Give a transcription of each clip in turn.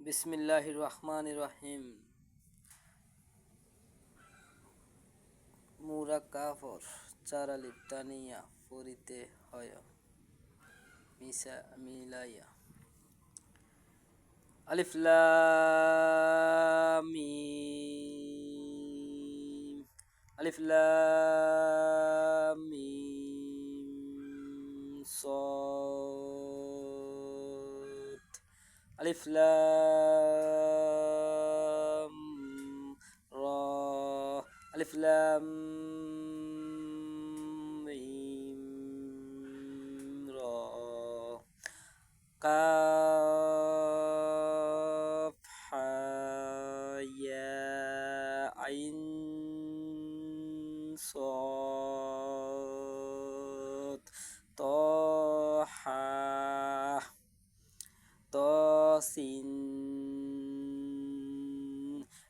বিসমিল্লাহির রহমানির রহিম। মুরা কাফর চার আলিফ টানিয়া পড়িতে হয় মিসা মিলাইয়া। আলিফ লাম মিম, আলিফ লাম মিম صاد, আলিফ লাম রা, আলিফ লাম মিম রা, কাফ হা ইয়া আইন صاد, طه طاسين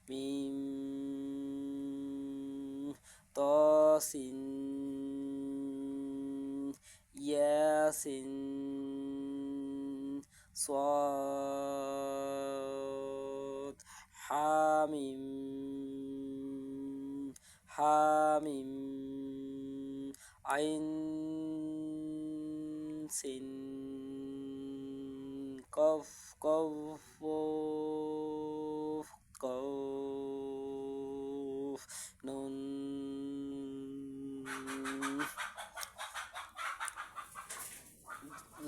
ميم طاسين ياسين صاد حاميم حاميم عين سين قف قف قف نون।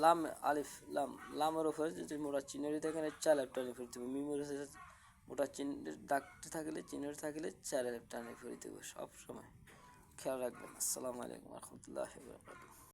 লাম আলিফ লাম, লামের উপরে যদি মোটা চিহ্নটি থাকে চার আলিফ টানে ফেলতে হবে। মিমের মোটা চিহ্নের দাগটি থাকলে চিহ্নটি থাকলে চার আলিফ টানে ফেলতে হবে। সব সময় খেয়াল রাখবেন। আসসালামু আলাইকুম রহমতুল্লাহি ওয়া বারাকাতুহু।